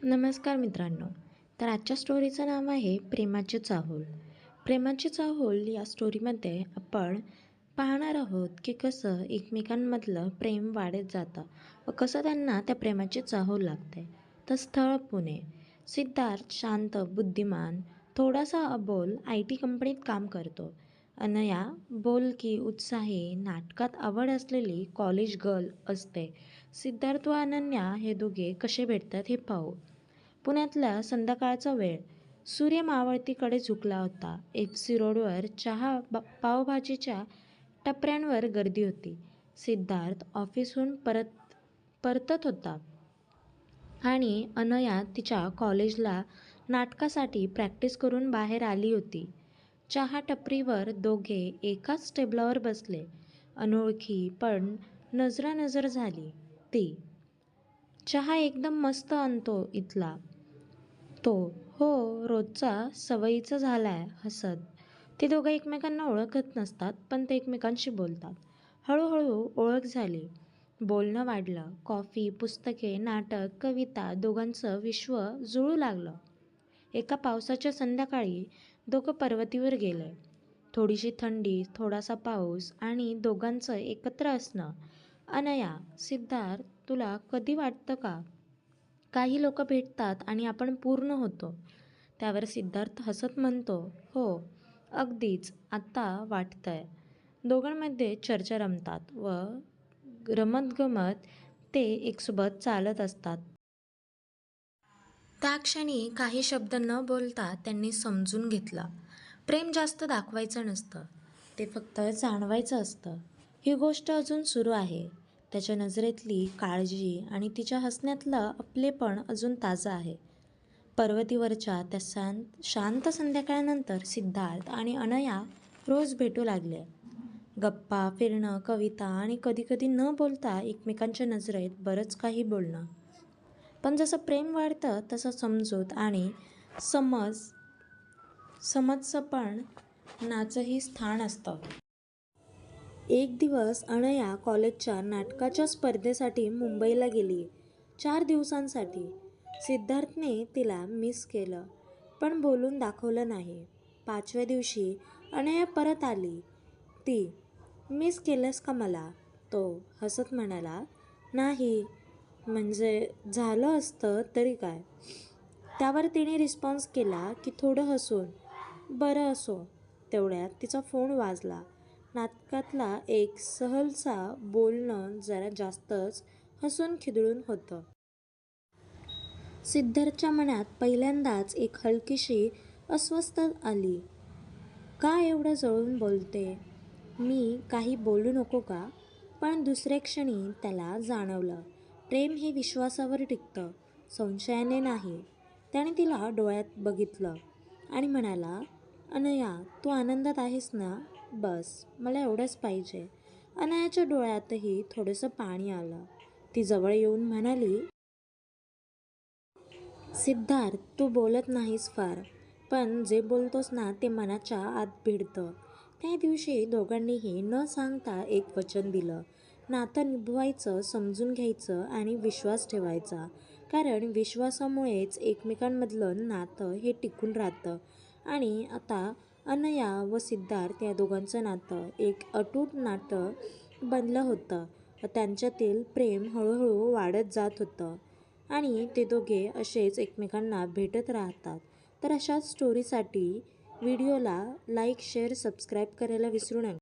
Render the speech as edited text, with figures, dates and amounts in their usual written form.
नमस्कार मित्रांनो. तर आजच्या स्टोरीचं नाव आहे प्रेमाची चाहूल. प्रेमाची चाहूल या स्टोरीमध्ये आपण पाहणार आहोत की कसं एकमेकांमधलं प्रेम वाढत जातं व कसं त्यांना त्या प्रेमाची चाहूल लागते. तर स्थळ पुणे. सिद्धार्थ शांत, बुद्धिमान, थोडासा अबोल IT कंपनीत काम करतो. अनया बोलकी, उत्साही, नाटकात आवड असलेली कॉलेज गर्ल असते. सिद्धार्थ व अनन्या हे दोघे कसे भेटतात हे पाहू. पुण्यातला संध्याकाळचा वेळ. सूर्य मावळतीकडे झुकला होता. FC रोडवर पावभाजीच्या टपऱ्यांवर गर्दी होती. सिद्धार्थ ऑफिसहून परतत होता आणि अनया तिच्या कॉलेजला नाटकासाठी प्रॅक्टिस करून बाहेर आली होती. चहा टपरीवर दोघे एकाच टेबलावर बसले. अनोळखी पण नजरानजर झाली. ती चहा एकदम मस्त आणतो इथला. तो हो, रोजचा सवयीचा झालाय हसत. ते दोघं एकमेकांना ओळखत नसतात पण ते एकमेकांशी बोलतात. हळूहळू ओळख झाली. बोलणं वाढलं. कॉफी, पुस्तके, नाटक, कविता दोघांचं विश्व जुळू लागलं. एका पावसाच्या संध्याकाळी दोघं पर्वतीवर गेले. थोडीशी थंडी, थोडासा पाऊस आणि दोघांचं एकत्र असणं. अनया, सिद्धार्थ, तुला कधी वाटतं का काही लोक भेटतात आणि आपण पूर्ण होतो? त्यावर सिद्धार्थ हसत म्हणतो, हो, अगदीच आता वाटतंय. दोघांमध्ये चर्चा रमतात व रमतगमत ते एकसोबत चालत असतात. त्या क्षणी काही शब्द न बोलता त्यांनी समजून घेतलं. प्रेम जास्त दाखवायचं नसतं, ते फक्त जाणवायचं असतं. ही गोष्ट अजून सुरू आहे. त्याच्या नजरेतली काळजी आणि तिच्या हसण्यातलं आपलेपण अजून ताजं आहे. पर्वतीवरच्या त्या शांत संध्याकाळनंतर सिद्धार्थ आणि अनया रोज भेटू लागले. गप्पा, फिरणं, कविता आणि कधीकधी न बोलता एकमेकांच्या नजरेत बरंच काही बोलणं. पण जसं प्रेम वाढतं तसं समजूत आणि समजसपणाचंही स्थान असतं. एक दिवस अनया कॉलेजच्या नाटकाच्या स्पर्धेसाठी मुंबईला गेली. 4 दिवसांसाठी. सिद्धार्थने तिला मिस केलं पण बोलून दाखवलं नाही. 5व्या दिवशी अनया परत आली. ती, मिस केलंस का मला? तो हसत म्हणाला, नाही, म्हणजे झालं असतं तरी काय. त्यावर तिने रिस्पॉन्स केला की थोडं हसून, बरं असो. तेवढ्यात तिचा फोन वाजला. नाटकातला एक सहलचा बोलणं जरा जास्तच हसून खिदळून होतं. सिद्धार्थच्या मनात पहिल्यांदाच एक हलकीशी अस्वस्थता आली. का एवढं जळून बोलते? मी काही बोलू नको का? पण दुसऱ्या क्षणी त्याला जाणवलं, प्रेम हे विश्वासावर टिकतं, संशयाने नाही. त्याने तिला डोळ्यात बघितलं आणि म्हणाला, अनया, तू आनंदात आहेस ना? बस, मला एवढंच पाहिजे. अनयाच्या डोळ्यातही थोडंसं पाणी आलं. ती जवळ येऊन म्हणाली, सिद्धार्थ, तू बोलत नाहीस फार, पण जे बोलतोस ना ते मनाच्या आत भिडतं. त्या दिवशी दोघांनीही न सांगता एक वचन दिलं. नातं निभवायचं, समजून घ्यायचं आणि विश्वास ठेवायचा. कारण विश्वासामुळेच एकमेकांमधलं नातं हे टिकून राहतं. आणि आता अनया व सिद्धार्थ या दोघांचं नातं एक अतूट नातं बनलं होतं. त्यांच्यातील प्रेम हळूहळू वाढत जात होतं आणि ते दोघे असेच एकमेकांना भेटत राहतात. तर अशाच स्टोरीसाठी व्हिडिओला लाईक, शेअर, सबस्क्राईब करायला विसरू नका.